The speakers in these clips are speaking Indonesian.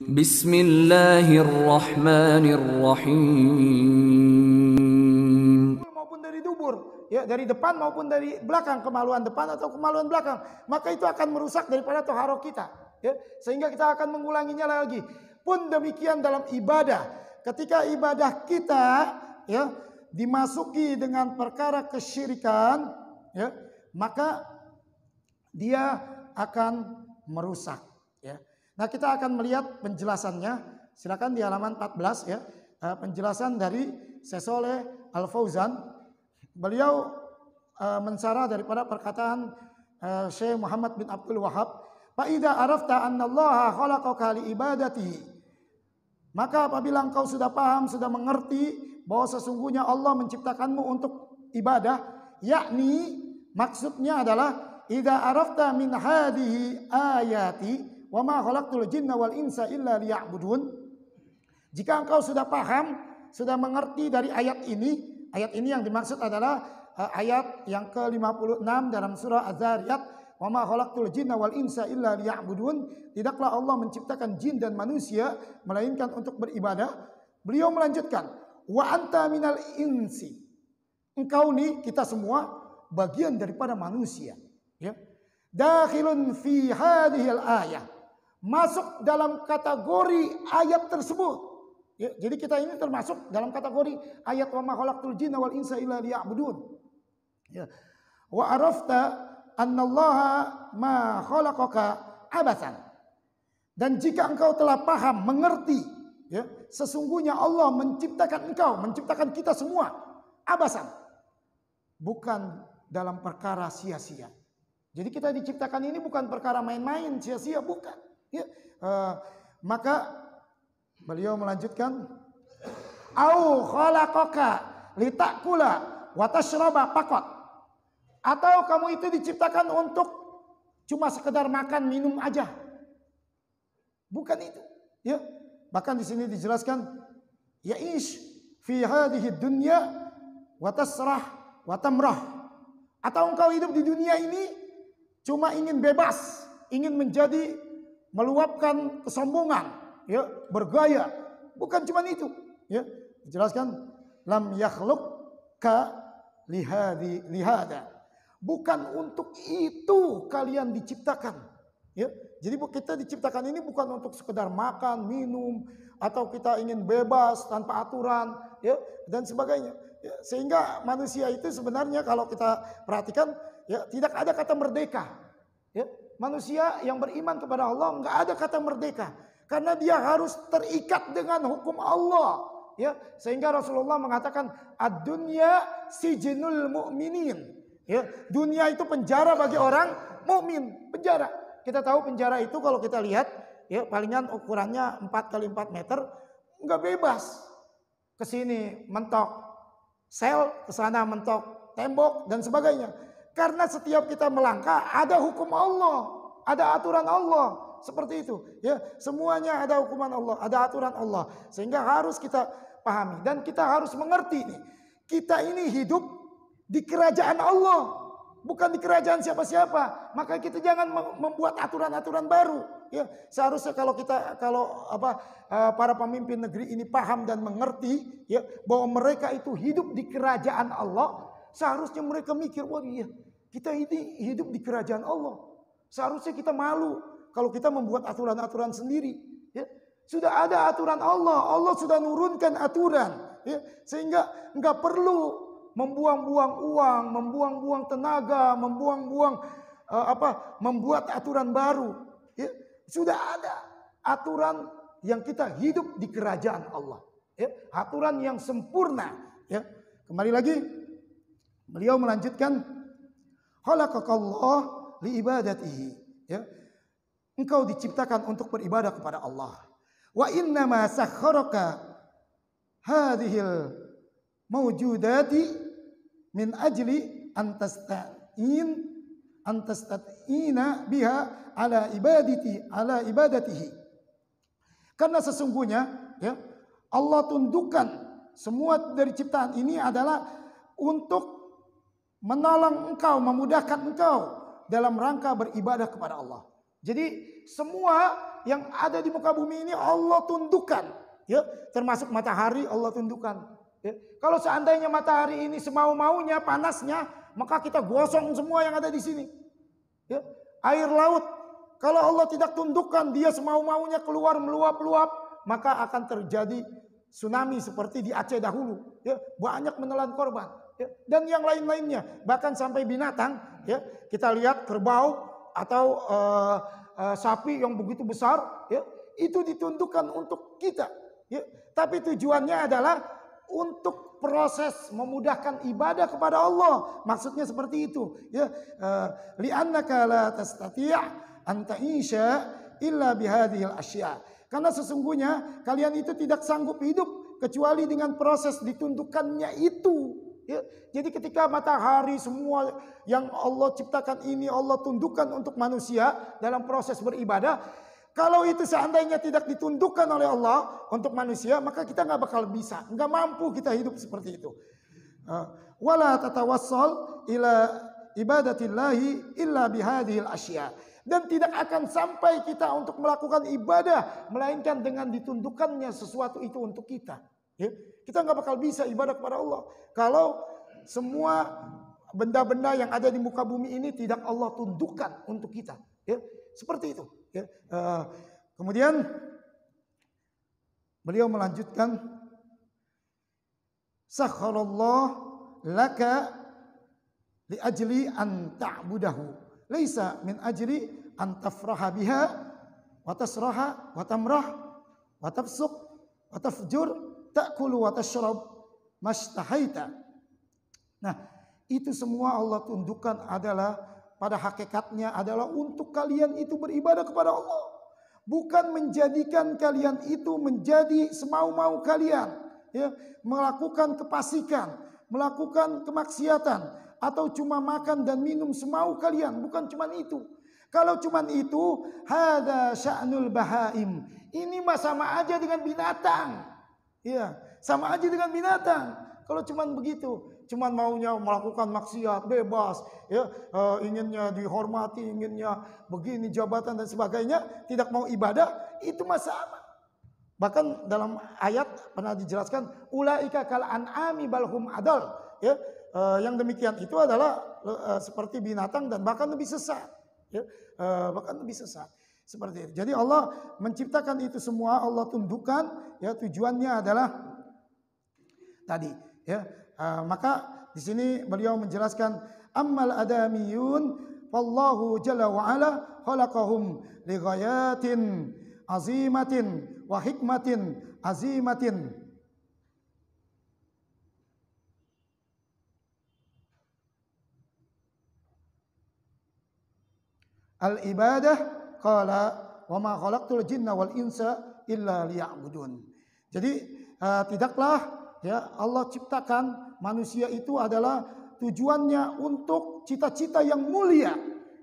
Bismillahirrahmanirrahim. Maupun dari dubur, ya, dari depan maupun dari belakang, kemaluan depan atau kemaluan belakang, maka itu akan merusak daripada toharoh kita, ya, sehingga kita akan mengulanginya lagi. Pun demikian dalam ibadah, ketika ibadah kita, ya, dimasuki dengan perkara kesyirikan, ya, maka dia akan merusak, ya. Nah, kita akan melihat penjelasannya. Silakan di halaman 14, ya. Penjelasan dari Syekh Shalih Al Fauzan. Beliau mensarah daripada perkataan Syekh Muhammad bin Abdul Wahab, "Fa idza arafta anna Allah khalaqaka li ibadatihi." Maka apabila engkau sudah paham, sudah mengerti bahwa sesungguhnya Allah menciptakanmu untuk ibadah, yakni maksudnya adalah idza arafta min hadhihi ayati wa ma khalaqtul jinna wal insa illa liya'budun. Jika engkau sudah paham, sudah mengerti dari ayat ini yang dimaksud adalah ayat yang ke-56 dalam surah Az-Zariyat, wa ma khalaqtul jinna wal insa illa liya'budun. Tidaklah Allah menciptakan jin dan manusia melainkan untuk beribadah. Beliau melanjutkan, wa anta minal insi. Engkau nih, kita semua bagian daripada manusia, ya. Dakhilun fi hadhil ayah. Masuk dalam kategori ayat tersebut, ya, jadi kita ini termasuk dalam kategori ayat wa ma khalaqtul jinna wal insa illa liya'budun, ya. Wa arafta annallaha ma khalaqaka abatsan. Dan jika engkau telah paham, mengerti, ya, sesungguhnya Allah menciptakan engkau, menciptakan kita semua abasan, bukan dalam perkara sia-sia. Jadi kita diciptakan ini bukan perkara main-main, sia-sia, bukan, ya. Maka beliau melanjutkan, au khalaqaka litakula wa tashraba faqat. Atau kamu itu diciptakan untuk cuma sekedar makan minum aja. Bukan itu, ya. Bahkan di sini dijelaskan, ya'ish fi hadhihi dunya wa tasrah wa tamrah. Atau engkau hidup di dunia ini cuma ingin bebas, ingin menjadi meluapkan kesombongan, ya, bergaya. Bukan cuma itu, ya. Dijelaskan, lam yakhluqka lihada. Bukan untuk itu kalian diciptakan, ya. Jadi kita diciptakan ini bukan untuk sekedar makan, minum, atau kita ingin bebas tanpa aturan, ya, dan sebagainya. Ya, sehingga manusia itu sebenarnya kalau kita perhatikan, ya, tidak ada kata merdeka, ya. Manusia yang beriman kepada Allah nggak ada kata merdeka, karena dia harus terikat dengan hukum Allah, ya. Sehingga Rasulullah mengatakan ad-dunya sijnul mu'minin, ya. Dunia itu penjara bagi orang mukmin, penjara. Kita tahu penjara itu kalau kita lihat, ya, palingan ukurannya 4 kali 4 meter, nggak bebas. Ke sini mentok sel, ke sana mentok tembok dan sebagainya. Karena setiap kita melangkah ada hukum Allah, ada aturan Allah, seperti itu, ya. Semuanya ada hukuman Allah, ada aturan Allah, sehingga harus kita pahami dan kita harus mengerti nih. Kita ini hidup di kerajaan Allah, bukan di kerajaan siapa-siapa. Maka kita jangan membuat aturan-aturan baru, ya. Seharusnya para pemimpin negeri ini paham dan mengerti, ya, bahwa mereka itu hidup di kerajaan Allah. Seharusnya mereka mikir, wah iya, kita ini hidup di kerajaan Allah. Seharusnya kita malu kalau kita membuat aturan-aturan sendiri, ya. Sudah ada aturan Allah, Allah sudah nurunkan aturan, ya. Sehingga nggak perlu membuang-buang uang, membuang-buang tenaga, membuat aturan baru, ya. Sudah ada aturan yang kita hidup di kerajaan Allah, ya. Aturan yang sempurna, ya. Kembali lagi beliau melanjutkan, khalaqakallah liibadatihi, ya. Engkau diciptakan untuk beribadah kepada Allah. Wa innama sakharaka hadhil mawjudati min ajli antasta'ina biha ala ibadatihi. Karena sesungguhnya, ya, Allah tundukkan semua dari ciptaan ini adalah untuk menolong engkau, memudahkan engkau dalam rangka beribadah kepada Allah. Jadi semua yang ada di muka bumi ini Allah tundukkan, ya, termasuk matahari Allah tundukkan. Ya. Kalau seandainya matahari ini semau-maunya panasnya, maka kita gosong semua yang ada di sini. Ya. Air laut, kalau Allah tidak tundukkan, dia semau-maunya keluar meluap-luap, maka akan terjadi tsunami seperti di Aceh dahulu. Ya. Banyak menelan korban. Ya. Dan yang lain-lainnya, bahkan sampai binatang, ya, kita lihat kerbau atau sapi yang begitu besar, ya, itu ditundukkan untuk kita. Ya. Tapi tujuannya adalah untuk proses memudahkan ibadah kepada Allah. Maksudnya seperti itu. Ya. Li'annaka la tastati' an ta'isha illa bihadhil asya. Karena sesungguhnya kalian itu tidak sanggup hidup kecuali dengan proses ditundukkannya itu. Ya, jadi ketika matahari semua yang Allah ciptakan ini Allah tundukkan untuk manusia dalam proses beribadah. Kalau itu seandainya tidak ditundukkan oleh Allah untuk manusia, maka kita nggak bakal bisa, nggak mampu kita hidup seperti itu. Wala tatawassal ila ibadatillahi illa bihadhil asya. Dan tidak akan sampai kita untuk melakukan ibadah melainkan dengan ditundukkannya sesuatu itu untuk kita. Ya. Kita nggak bakal bisa ibadah kepada Allah kalau semua benda-benda yang ada di muka bumi ini tidak Allah tundukkan untuk kita. Ya. Seperti itu. Ya. Kemudian beliau melanjutkan, sakharallahu laka li ajli an ta'budahu laisa min ajli an tafraha biha wa tasraha wa tamrah wa tafsuq wa tafjur ta'kulu wa tashrab mastahaita. Nah, itu semua Allah tundukkan adalah pada hakikatnya adalah untuk kalian itu beribadah kepada Allah. Bukan menjadikan kalian itu menjadi semau-mau kalian, ya, melakukan kefasikan, melakukan kemaksiatan atau cuma makan dan minum semau kalian, bukan cuma itu. Kalau cuma itu, hada sya'nul bahaim. Ini mah sama aja dengan binatang. Ya, sama aja dengan binatang. Kalau cuman begitu, cuman maunya melakukan maksiat bebas, ya, inginnya dihormati, inginnya begini jabatan dan sebagainya, tidak mau ibadah, itu mah sama. Bahkan dalam ayat pernah dijelaskan, ulaika kal an'ami balhum adal, ya, yang demikian itu adalah seperti binatang dan bahkan lebih sesat, ya, bahkan lebih sesat. Seperti itu. Jadi Allah menciptakan itu semua, Allah tundukkan, ya, tujuannya adalah tadi, ya. Maka di sini beliau menjelaskan, ammal adamiyun wallahu jalla wa ala khalaqahum li ghayatin azimatin wa hikmatin azimatin. Al ibadah qala wa ma khalaqtul jinna wal insa illa liya'budun. Jadi tidaklah, ya, Allah ciptakan manusia itu adalah tujuannya untuk cita-cita yang mulia,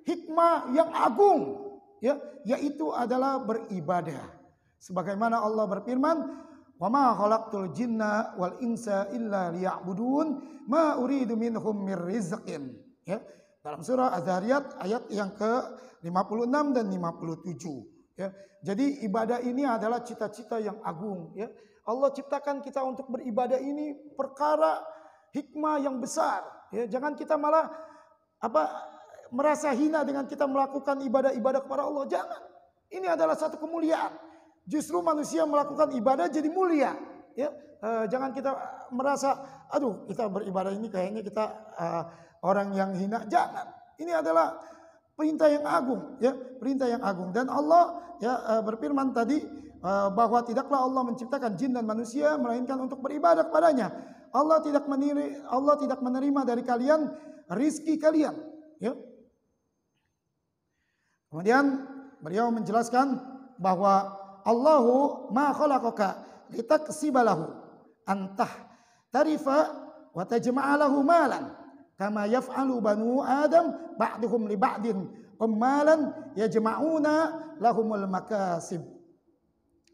hikmah yang agung, ya, yaitu adalah beribadah. Sebagaimana Allah berfirman, wa ma khalaqtul jinna wal insa illa liya'budun ma uridu minhum mir rizqin. Ya. Dalam surah Az-Zariyat ayat yang ke-56 dan 57. Ya. Jadi ibadah ini adalah cita-cita yang agung. Ya. Allah ciptakan kita untuk beribadah ini perkara hikmah yang besar. Ya. Jangan kita malah merasa hina dengan kita melakukan ibadah-ibadah kepada Allah. Jangan. Ini adalah satu kemuliaan. Justru manusia melakukan ibadah jadi mulia. Ya. Jangan kita merasa, aduh, kita beribadah ini kayaknya kita orang yang hina. Jangan. Ini adalah perintah yang agung, ya, perintah yang agung. Dan Allah, ya, berfirman tadi bahwa tidaklah Allah menciptakan jin dan manusia melainkan untuk beribadah kepadanya. Allah tidak menerima dari kalian rizki kalian, ya. Kemudian beliau menjelaskan bahwa Allahu ma khalaqaka litaksibalahu antah tarifa wa tajma'alahu malan kama yaf'alu banu Adam ba'duhum li ba'din ummalan yajma'una lahumul makasib.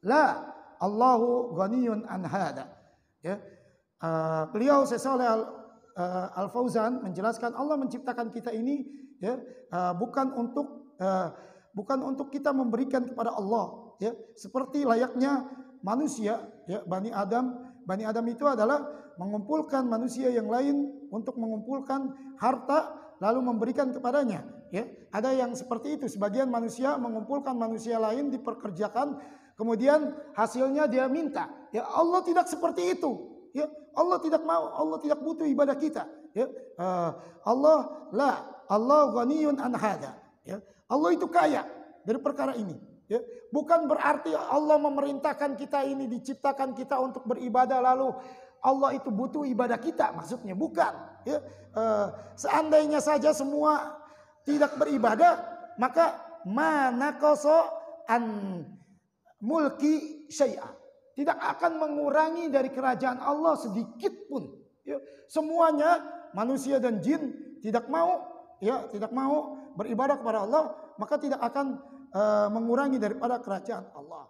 La, Allahu ghaniyun an hada. Ya. Beliau Syekh Al-Fauzan menjelaskan Allah menciptakan kita ini, ya, bukan untuk bukan untuk kita memberikan kepada Allah, ya, seperti layaknya manusia, ya, Bani Adam. Bani Adam itu adalah mengumpulkan manusia yang lain untuk mengumpulkan harta lalu memberikan kepadanya, ya. Ada yang seperti itu, sebagian manusia mengumpulkan manusia lain, diperkerjakan, kemudian hasilnya dia minta. Ya, Allah tidak seperti itu, ya. Allah tidak mau, Allah tidak butuh ibadah kita, ya. Allah ghaniyun an hada, ya. Allah itu kaya dari perkara ini, ya. Bukan berarti Allah memerintahkan kita ini, diciptakan kita untuk beribadah lalu Allah itu butuh ibadah kita, maksudnya bukan, ya. Seandainya saja semua tidak beribadah, maka mana koso an mulki syai'a, tidak akan mengurangi dari kerajaan Allah sedikit pun, ya. Semuanya manusia dan jin tidak mau, ya, tidak mau beribadah kepada Allah, maka tidak akan mengurangi daripada kerajaan Allah.